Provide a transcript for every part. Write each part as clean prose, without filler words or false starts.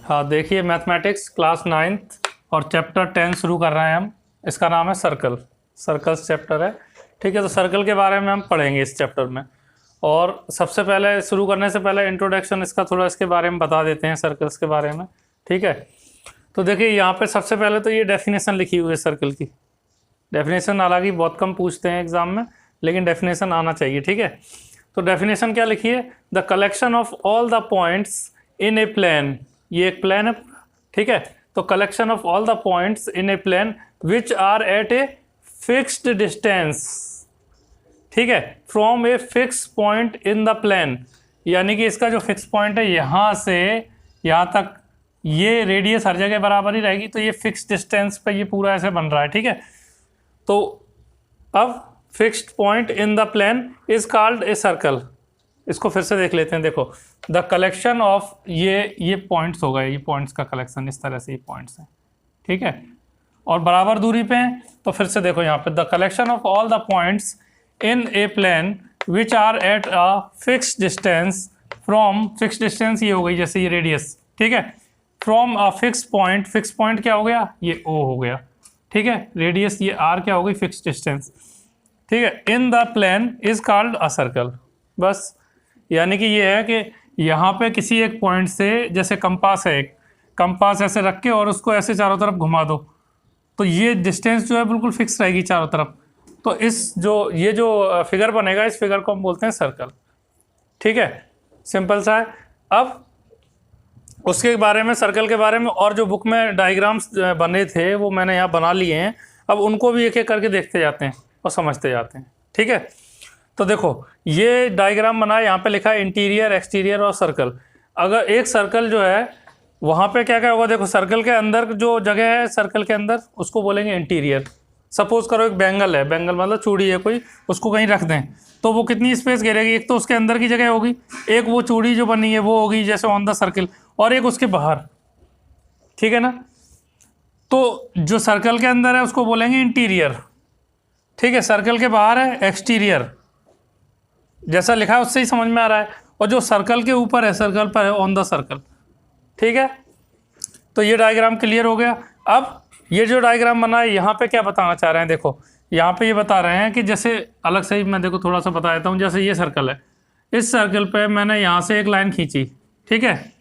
हाँ देखिए, mathematics class 9th और चैप्टर 10 शुरू कर रहे हैं हम। इसका नाम है सर्कल्स चैप्टर है। ठीक है, तो सर्कल के बारे में हम पढ़ेंगे इस चैप्टर में। और सबसे पहले शुरू करने से पहले इंट्रोडक्शन इसका थोड़ा इसके बारे में बता देते हैं, सर्कल्स के बारे में। ठीक है, तो देखिए यहाँ पे सबसे पहले तो ये डेफिनेशन लिखी हुई है सर्कल की। डेफिनेशन हालांकि बहुत कम पूछते हैं एग्जाम में, लेकिन डेफिनेशन आना चाहिए। ठीक है, तो डेफिनेशन क्या लिखी है? The collection of all the points in a plane. ये एक प्लेन है, ठीक है। तो collection of all the points in a plane which are at a fixed distance, ठीक है, from a fix point in the plane. यानी कि इसका जो फिक्स पॉइंट है यहाँ से यहाँ तक, ये रेडियस हर जगह बराबर ही रहेगी, तो ये फिक्स डिस्टेंस पे ये पूरा ऐसे बन रहा है। ठीक है, तो अब fixed point in the plane is called a circle. इसको फिर से देख लेते हैं। देखो, द कलेक्शन ऑफ ये पॉइंट्स हो गए, ये पॉइंट्स का कलेक्शन, इस तरह से ये पॉइंट्स हैं। ठीक है, और बराबर दूरी पे हैं, तो फिर से देखो यहाँ पे the collection of all the points in a plane which are at a fix distance from, fix distance ये हो गई जैसे ये रेडियस, ठीक है, फ्रॉम अ फिक्स पॉइंट क्या हो गया? ये ओ हो गया। ठीक है, रेडियस ये आर क्या हो गई? Fix distance. ठीक है, in the plane is called a circle. बस, यानी कि ये है कि यहाँ पे किसी एक पॉइंट से, जैसे कंपास है, एक कंपास ऐसे रख के और उसको ऐसे चारों तरफ घुमा दो, तो ये डिस्टेंस जो है बिल्कुल फिक्स रहेगी चारों तरफ। तो ये जो फिगर बनेगा, इस फिगर को हम बोलते हैं सर्कल। ठीक है, सिंपल सा है। अब उसके बारे में, सर्कल के बारे में और जो बुक में डायग्राम्स बने थे वो मैंने यहाँ बना लिए हैं। अब उनको भी एक एक करके देखते जाते हैं और समझते जाते हैं। ठीक है, तो देखो ये डायग्राम बना है, यहाँ पे लिखा है इंटीरियर, एक्सटीरियर और सर्कल। अगर एक सर्कल जो है वहाँ पे क्या क्या होगा? देखो, सर्कल के अंदर जो जगह है, सर्कल के अंदर, उसको बोलेंगे इंटीरियर। सपोज करो एक बैंगल है, बैंगल मतलब चूड़ी है कोई, उसको कहीं रख दें तो वो कितनी स्पेस घेरेगी? एक तो उसके अंदर की जगह होगी, एक वो चूड़ी जो बनी है वो होगी जैसे ऑन द सर्कल, और एक उसके बाहर। ठीक है ना, तो जो सर्कल के अंदर है उसको बोलेंगे इंटीरियर। ठीक है, सर्कल के बाहर है एक्सटीरियर, जैसा लिखा है उससे ही समझ में आ रहा है। और जो सर्कल के ऊपर है, सर्कल पर है, ऑन द सर्कल। ठीक है, तो ये डायग्राम क्लियर हो गया। अब ये जो डायग्राम बना है, यहाँ पे क्या बताना चाह रहे हैं? देखो, यहाँ पे ये बता रहे हैं कि जैसे अलग से ही मैं देखो थोड़ा सा बता देता हूँ। जैसे ये सर्कल है, इस सर्कल पे मैंने यहाँ से एक लाइन खींची, ठीक है,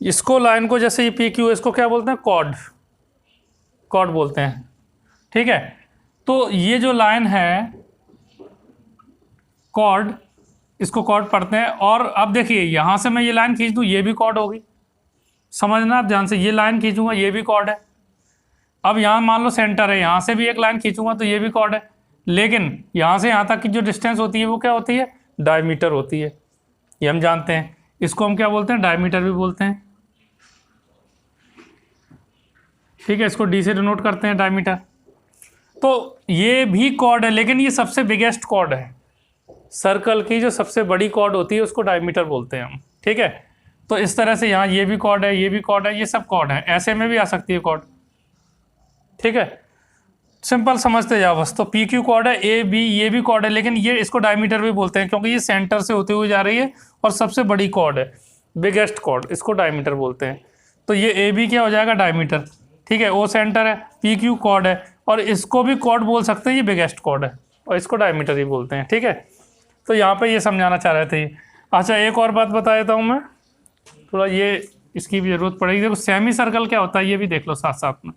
इसको लाइन को, जैसे ये पी क्यू, इसको क्या बोलते हैं? कॉर्ड बोलते हैं। ठीक है, तो ये जो लाइन है कॉर्ड, इसको कॉर्ड पढ़ते हैं। और अब देखिए यहाँ से मैं ये लाइन खींच दूँ, ये भी कॉर्ड होगी। समझना आप ध्यान से, ये लाइन खींचूंगा, ये भी कॉर्ड है। अब यहाँ मान लो सेंटर है, यहाँ से भी एक लाइन खींचूंगा तो ये भी कॉर्ड है। लेकिन यहाँ से यहाँ तक की जो डिस्टेंस होती है वो क्या होती है? डायमीटर होती है। ये हम जानते हैं, इसको हम क्या बोलते हैं? डायमीटर भी बोलते हैं। ठीक है, इसको डी से डिनोट करते हैं, डायमीटर। तो ये भी कॉर्ड है, लेकिन ये सबसे बिगेस्ट कॉर्ड है। सर्कल की जो सबसे बड़ी कॉर्ड होती है उसको डायमीटर बोलते हैं हम। ठीक है, तो इस तरह से यहाँ ये भी कॉर्ड है, ये भी कॉर्ड है, ये सब कॉर्ड है। ऐसे में भी आ सकती है कॉर्ड। ठीक है, सिंपल समझते जाओ बस। तो पी क्यू कॉर्ड है, ए बी ये भी कॉर्ड है, लेकिन ये इसको डायमीटर भी बोलते हैं क्योंकि ये सेंटर से होती हुई जा रही है और सबसे बड़ी कॉर्ड है, बिगेस्ट कॉर्ड, इसको डायमीटर बोलते हैं। तो ये ए बी क्या हो जाएगा? डायमीटर। ठीक है, ओ सेंटर है, पी क्यू कॉर्ड है, और इसको भी कॉर्ड बोल सकते हैं, ये बिगेस्ट कॉर्ड है, और इसको डायमीटर ही बोलते हैं। ठीक है, तो यहाँ पे ये समझाना चाह रहे थे। अच्छा, एक और बात बता देता हूँ मैं, थोड़ा ये इसकी भी ज़रूरत पड़ेगी। देखो, सेमी सर्कल क्या होता है ये भी देख लो साथ साथ में।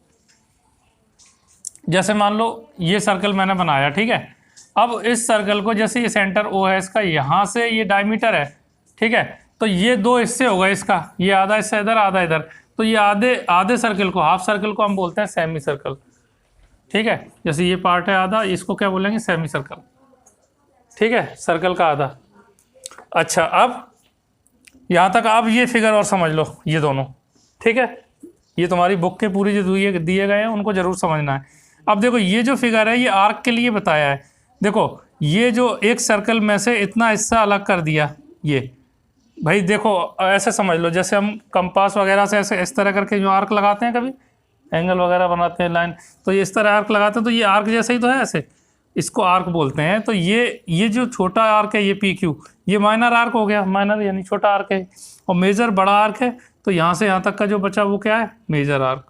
जैसे मान लो ये सर्कल मैंने बनाया, ठीक है, अब इस सर्कल को, जैसे ये सेंटर ओ है इसका, यहाँ से ये डायमीटर है, ठीक है, तो ये दो हिस्से हो गए इसका, ये आधा हिस्सा इधर, आधा इधर, तो ये आधे सर्कल को, हाफ सर्कल को हम बोलते हैं सेमी सर्कल। ठीक है, जैसे ये पार्ट है आधा, इसको क्या बोलेंगे? Semi circle. ठीक है, सर्कल का आधा। अच्छा, अब यहाँ तक आप ये फिगर और समझ लो, ये दोनों। ठीक है, ये तुम्हारी बुक के पूरी जो दिए गए हैं उनको जरूर समझना है। अब देखो, ये जो फिगर है ये आर्क के लिए बताया है। देखो, ये जो एक सर्कल में से इतना हिस्सा अलग कर दिया, ये भाई देखो ऐसे समझ लो, जैसे हम कंपास वगैरह से ऐसे इस तरह करके जो आर्क लगाते हैं, कभी एंगल वगैरह बनाते हैं, लाइन, तो ये इस तरह आर्क लगाते हैं, तो ये आर्क जैसे ही तो है, ऐसे इसको आर्क बोलते हैं। तो ये जो छोटा आर्क है, ये पी क्यू, ये माइनर आर्क हो गया, माइनर यानी छोटा आर्क है, और मेजर बड़ा आर्क है तो यहाँ से यहाँ तक का जो बचा वो क्या है, मेजर आर्क।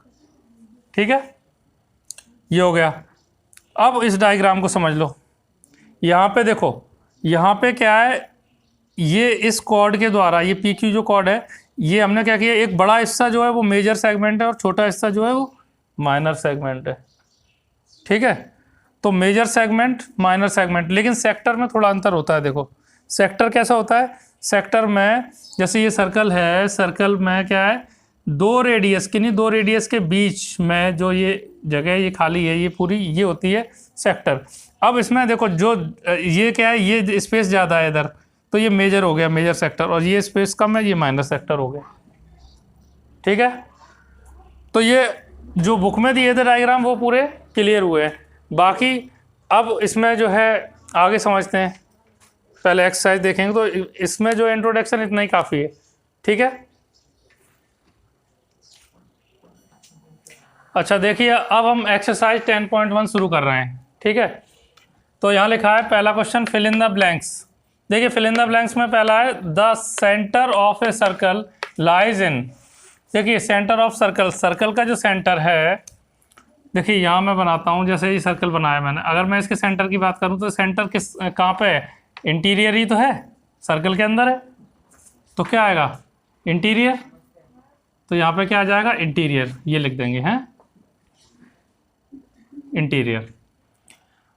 ठीक है, ये हो गया। अब इस डायग्राम को समझ लो। यहाँ पे देखो, यहाँ पे क्या है, ये इस कॉर्ड के द्वारा, ये पी क्यू जो कॉर्ड है, ये हमने क्या किया, एक बड़ा हिस्सा जो है वो मेजर सेगमेंट है और छोटा हिस्सा जो है वो माइनर सेगमेंट है। ठीक है, तो मेजर सेगमेंट, माइनर सेगमेंट, लेकिन सेक्टर में थोड़ा अंतर होता है। देखो सेक्टर कैसा होता है, सेक्टर में जैसे ये सर्कल है, सर्कल में क्या है, दो रेडियस के बीच में जो ये जगह ये खाली है, ये पूरी ये होती है सेक्टर। अब इसमें देखो जो ये क्या है, ये स्पेस ज़्यादा है इधर, तो ये मेजर हो गया, मेजर सेक्टर, और ये स्पेस कम है, ये माइनर सेक्टर हो गया। ठीक है, तो ये जो बुक में दिए थे डायग्राम वो पूरे क्लियर हुए हैं। बाकी अब इसमें जो है आगे समझते हैं, पहले एक्सरसाइज देखेंगे, तो इसमें जो इंट्रोडक्शन इतना ही काफ़ी है। ठीक है, अच्छा देखिए, अब हम एक्सरसाइज 10.1 शुरू कर रहे हैं। ठीक है, तो यहाँ लिखा है पहला question, fill in the blanks. देखिए फिल इन द ब्लैंक्स में पहला है, the centre of a circle lies in. देखिए सेंटर ऑफ सर्कल, सर्कल का जो सेंटर है, देखिए यहाँ मैं बनाता हूँ, जैसे ये सर्कल बनाया मैंने, अगर मैं इसके सेंटर की बात करूँ तो सेंटर किस कहाँ पे है, इंटीरियर ही तो है, सर्कल के अंदर है, तो क्या आएगा, इंटीरियर। तो यहाँ पे क्या आ जाएगा, इंटीरियर, ये लिख देंगे हैं, इंटीरियर।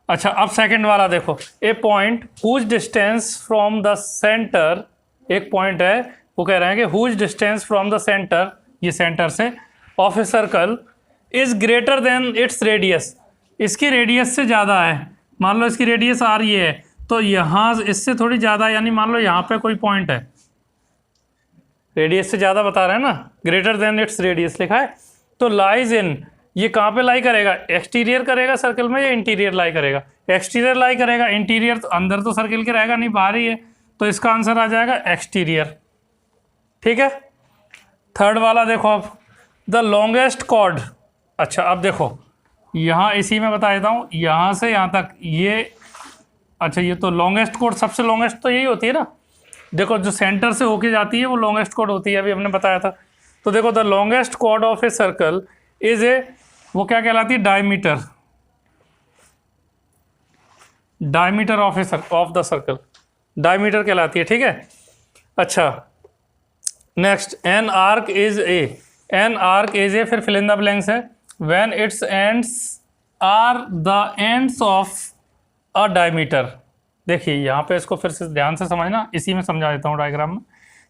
अच्छा अब सेकंड वाला देखो, a point whose distance from the centre, एक पॉइंट है, वो कह रहे हैं कि whose distance from the centre, ये सेंटर से, of a circle is greater than its radius, इसकी रेडियस से ज़्यादा है। मान लो इसकी रेडियस आ रही है, तो यहाँ इससे थोड़ी ज़्यादा, यानी मान लो यहाँ पे कोई पॉइंट है, रेडियस से ज़्यादा बता रहे हैं ना, ग्रेटर देन इट्स रेडियस लिखा है, तो लाइज इन, ये कहाँ पे लाई करेगा, एक्सटीरियर करेगा सर्कल में या इंटीरियर लाई करेगा, एक्सटीरियर लाई करेगा, इंटीरियर तो अंदर तो सर्कल के रहेगा नहीं, बाहर ही है, तो इसका आंसर आ जाएगा एक्सटीरियर। ठीक है, थर्ड वाला देखो अब, द लॉन्गेस्ट कॉर्ड। अच्छा अब देखो यहाँ इसी में बता देता हूँ, यहाँ से यहाँ तक ये, अच्छा ये तो लॉन्गेस्ट कॉर्ड, सबसे लॉन्गेस्ट तो यही होती है ना, देखो जो सेंटर से होके जाती है वो लॉन्गेस्ट कॉर्ड होती है, अभी हमने बताया था। तो देखो the longest chord of a circle is a, वो क्या कहलाती है, diameter, diameter of the circle, diameter कहलाती है। ठीक है, अच्छा next, an arc is a, an arc is a, फिर फिल इन द ब्लैंक्स है, when its ends are the ends of a diameter. देखिए यहाँ पे इसको फिर से ध्यान से समझना, इसी में समझा देता हूँ डायग्राम में।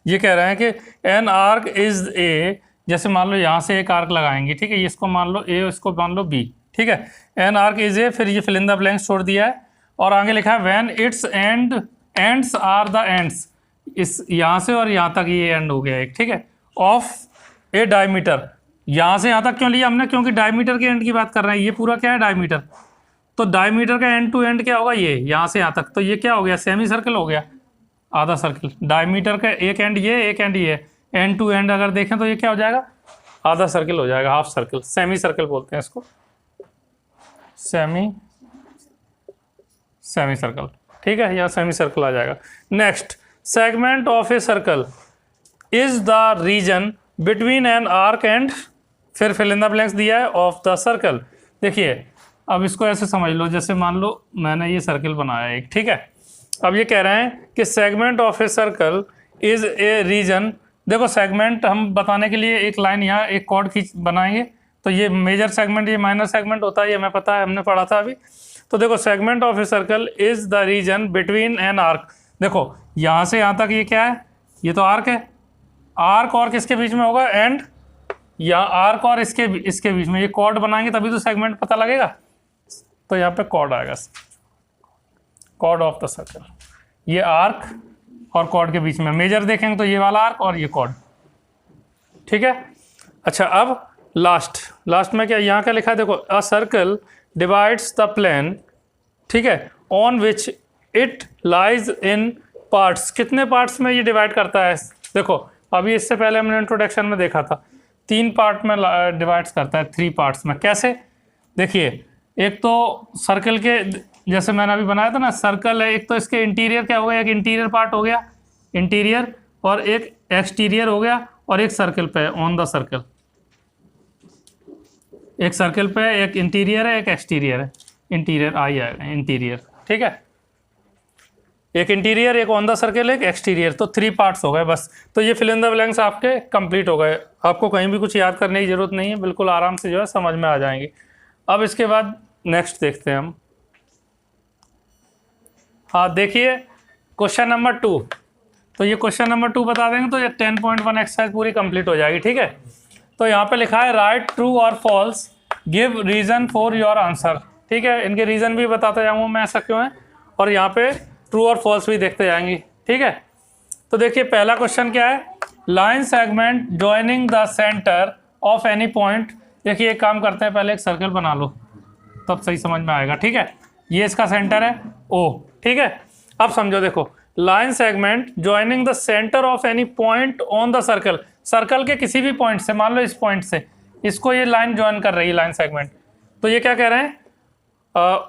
ये कह रहे हैं कि एन आर्क इज ए, जैसे मान लो यहाँ से एक आर्क लगाएंगे, ठीक है, इसको मान लो ए, इसको मान लो बी। ठीक है, एन आर्क इज ए, फिर ये फिल इन द ब्लैंक्स छोड़ दिया है, और आगे लिखा है when its ends are the ends, इस यहाँ से और यहाँ तक ये एंड हो गया एक। ठीक है, ऑफ ए डायमीटर, यहाँ से यहाँ तक क्यों लिया हमने, क्योंकि डायमीटर के एंड की बात कर रहे हैं, ये पूरा क्या है, डायमीटर, तो डायमीटर का एंड टू एंड क्या होगा, ये यहाँ से यहाँ तक, तो ये क्या हो गया, सेमी सर्कल हो गया, आधा सर्कल। डायमीटर का एक एंड ये, एक एंड ये, एंड टू एंड अगर देखें तो ये क्या हो जाएगा, आधा सर्कल हो जाएगा, हाफ सर्कल, सेमी सर्कल बोलते हैं इसको, सेमी सर्कल। ठीक है, यहाँ सेमी सर्कल आ जाएगा। Next, segment of a circle is the region between an arc and, फिर फिल इन द ब्लैंक्स दिया है, ऑफ द सर्कल। देखिए अब इसको ऐसे समझ लो, जैसे मान लो मैंने ये सर्कल बनाया एक, ठीक है, अब ये कह रहे हैं कि segment of a circle is a region. देखो सेगमेंट हम बताने के लिए एक लाइन यहाँ एक कॉर्ड खींच बनाएंगे, तो ये मेजर सेगमेंट, ये माइनर सेगमेंट होता है, ये हमें पता है, हमने पढ़ा था अभी। तो देखो segment of a circle is the region between an arc, देखो यहाँ से यहाँ तक ये क्या है, ये तो आर्क है, आर्क और किसके बीच में होगा, एंड, या आर्क और इसके बीच में ये कॉर्ड बनाएंगे तभी तो सेगमेंट पता लगेगा, तो यहाँ पे कॉर्ड आएगा, कॉर्ड ऑफ द सर्कल, ये आर्क और कॉर्ड के बीच में, मेजर देखेंगे तो ये वाला आर्क और ये कॉर्ड। ठीक है, अच्छा अब लास्ट में क्या, यहाँ क्या लिखा है, देखो a circle divides the plane, ठीक है, on which it lies in parts, कितने पार्ट्स में ये डिवाइड करता है, देखो अभी इससे पहले हमने इंट्रोडक्शन में देखा था, 3 पार्ट में डिवाइड्स करता है, 3 पार्ट्स में। कैसे, देखिए एक तो सर्कल के, जैसे मैंने अभी बनाया था ना, सर्कल है, एक तो इसके इंटीरियर क्या हो गया, एक इंटीरियर पार्ट हो गया, इंटीरियर, और एक एक्सटीरियर हो गया, और एक सर्कल पे है, ऑन द सर्कल। एक सर्कल पे एक इंटीरियर है, एक एक्सटीरियर है। इंटीरियर आई आएगा, इंटीरियर, ठीक है। एक इंटीरियर, एक ऑन द सर्कल, एक एक्सटीरियर, तो 3 पार्ट्स हो गए बस। तो ये फिल इन द ब्लैंक्स आपके कंप्लीट हो गए। आपको कहीं भी कुछ याद करने की जरूरत नहीं है, बिल्कुल आराम से जो है समझ में आ जाएंगी। अब इसके बाद नेक्स्ट देखते हैं हम। हाँ देखिए क्वेश्चन नंबर 2। तो ये क्वेश्चन नंबर 2 बता देंगे तो ये 10.1 एक्सरसाइज पूरी कंप्लीट हो जाएगी, ठीक है। तो यहाँ पे लिखा है राइट ट्रू और false, give reason for your answer, ठीक है। इनके रीजन भी बताता जाऊँगा मैं ऐसा क्यों है, और यहाँ पे ट्रू और फॉल्स भी देखते जाएंगे, ठीक है। तो देखिए पहला क्वेश्चन क्या है, line segment joining the centre of any point. देखिए एक काम करते हैं, पहले एक सर्कल बना लो तब सही समझ में आएगा, ठीक है। ये इसका सेंटर है ओ, ठीक है। अब समझो, देखो line segment joining the centre of any point on the circle, circle के किसी भी पॉइंट से, मान लो इस पॉइंट से इसको ये लाइन ज्वाइन कर रही है, लाइन सेगमेंट। तो ये क्या कह रहे हैं,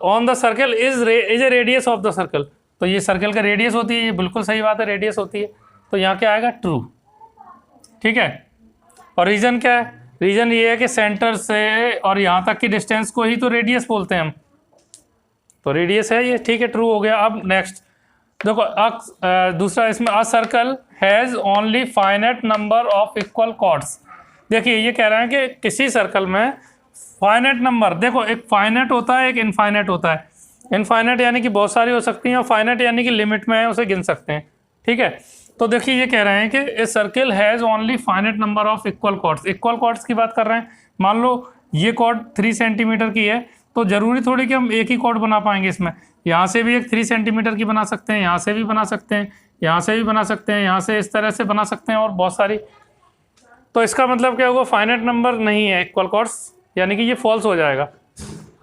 on the circle is A radius of the circle. तो ये सर्कल का रेडियस होती है, ये बिल्कुल सही बात है, रेडियस होती है। तो यहाँ क्या आएगा, ट्रू, ठीक है। और रीजन क्या है, रीजन ये है कि सेंटर से और यहाँ तक की डिस्टेंस को ही तो रेडियस बोलते हैं हम, तो रेडियस है ये, ठीक है, ट्रू हो गया। अब नेक्स्ट देखो दूसरा इसमें, a circle has only finite number of equal chords. देखिए ये कह रहे हैं कि किसी सर्कल में फाइनाइट नंबर, देखो एक फाइनाइट होता है, एक इनफाइनाइट होता है। इनफाइनाइट यानी कि बहुत सारी हो सकती हैं, और फाइनाइट यानी कि लिमिट में है, उसे गिन सकते हैं, ठीक है। तो देखिए ये कह रहे हैं कि a circle has only finite number of equal chords. Equal chords की बात कर रहे हैं। मान लो ये कॉर्ड 3 सेंटीमीटर की है, तो ज़रूरी थोड़ी कि हम एक ही कॉर्ड बना पाएंगे इसमें। यहाँ से भी एक 3 सेंटीमीटर की बना सकते हैं, यहाँ से भी बना सकते हैं, यहाँ से भी बना सकते हैं, यहाँ से इस तरह से बना सकते हैं, और बहुत सारी। तो इसका मतलब क्या होगा, फाइनाइट नंबर नहीं है इक्वल कॉर्ड्स, यानी कि ये फॉल्स हो जाएगा।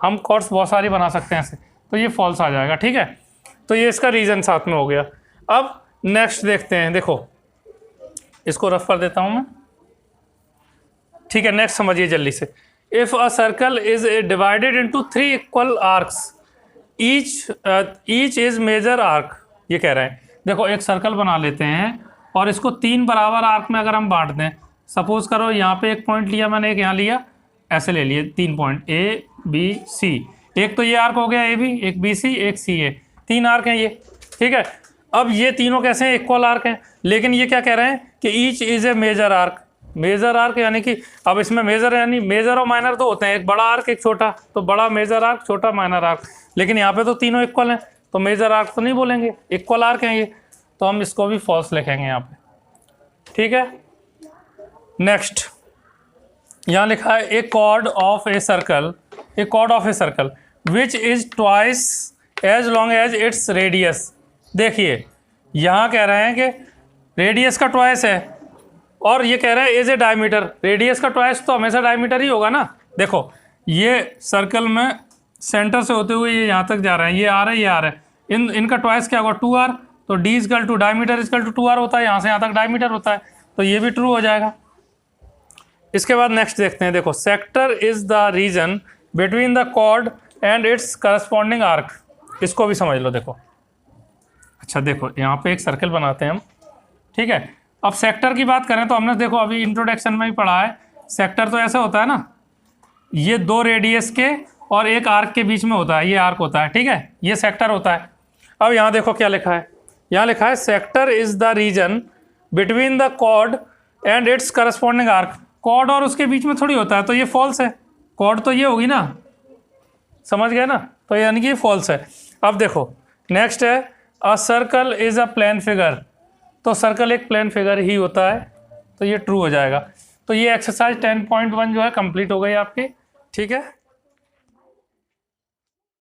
हम कॉर्ड्स बहुत सारी बना सकते हैं ऐसे, तो ये फॉल्स आ जाएगा, ठीक है। तो ये इसका रीज़न साथ में हो गया। अब नेक्स्ट देखते हैं, देखो इसको रफ कर देता हूँ मैं, ठीक है। नेक्स्ट समझिए जल्दी से। If a circle is divided into 3 equal arcs, each is major arc. ये कह रहे हैं, देखो एक सर्कल बना लेते हैं और इसको 3 बराबर आर्क में अगर हम बांट दें, सपोज करो यहाँ पे एक पॉइंट लिया मैंने, एक यहाँ लिया, ऐसे ले लिए 3 पॉइंट ए बी सी। एक तो ये आर्क हो गया ए बी, एक बी सी, एक सी ए, 3 आर्क हैं ये, ठीक है। अब ये तीनों कैसे हैं, इक्वल आर्क हैं, लेकिन ये क्या कह रहे हैं कि each is a major arc. Major arc यानी कि अब इसमें मेजर यानी मेजर और माइनर तो होते हैं, एक बड़ा आर्क एक छोटा, तो बड़ा मेजर आर्क, छोटा माइनर आर्क। लेकिन यहाँ पे तो तीनों इक्वल हैं, तो मेजर आर्क तो नहीं बोलेंगे, इक्वल आर्क हैं ये, तो हम इसको भी फॉल्स लिखेंगे यहाँ पे, ठीक है। नेक्स्ट यहाँ लिखा है a chord of a circle, a chord of a circle which is twice as long as its radius. देखिए यहाँ कह रहे हैं कि रेडियस का ट्वाइस है, और ये कह रहा है एज ए डायमीटर। रेडियस का ट्वाइस तो हमेशा डायमीटर ही होगा ना। देखो ये सर्कल में सेंटर से होते हुए ये यहाँ तक जा रहे हैं, ये आ रहा है, ये आ रहा है, इनका ट्वाइस क्या होगा, 2r। तो d equal to diameter equal to 2r होता है, यहाँ से यहाँ तक डायमीटर होता है, तो ये भी ट्रू हो जाएगा। इसके बाद नेक्स्ट देखते हैं, देखो sector is the region between the chord and its corresponding arc. इसको भी समझ लो, देखो अच्छा देखो यहाँ पे एक सर्कल बनाते हैं हम, ठीक है। अब सेक्टर की बात करें तो हमने देखो अभी इंट्रोडक्शन में ही पढ़ा है, सेक्टर तो ऐसा होता है ना, ये 2 रेडियस के और एक आर्क के बीच में होता है, ये आर्क होता है, ठीक है, ये सेक्टर होता है। अब यहाँ देखो क्या लिखा है, यहाँ लिखा है sector is the region between the chord and its corresponding arc. Chord और उसके बीच में थोड़ी होता है, तो ये फॉल्स है, कॉर्ड तो ये होगी ना, समझ गए ना, तो यानी कि ये फॉल्स है। अब देखो नेक्स्ट है a circle is a plane figure. तो सर्कल एक प्लेन फिगर ही होता है, तो ये ट्रू हो जाएगा। तो ये एक्सरसाइज 10.1 जो है कंप्लीट हो गई आपकी, ठीक है।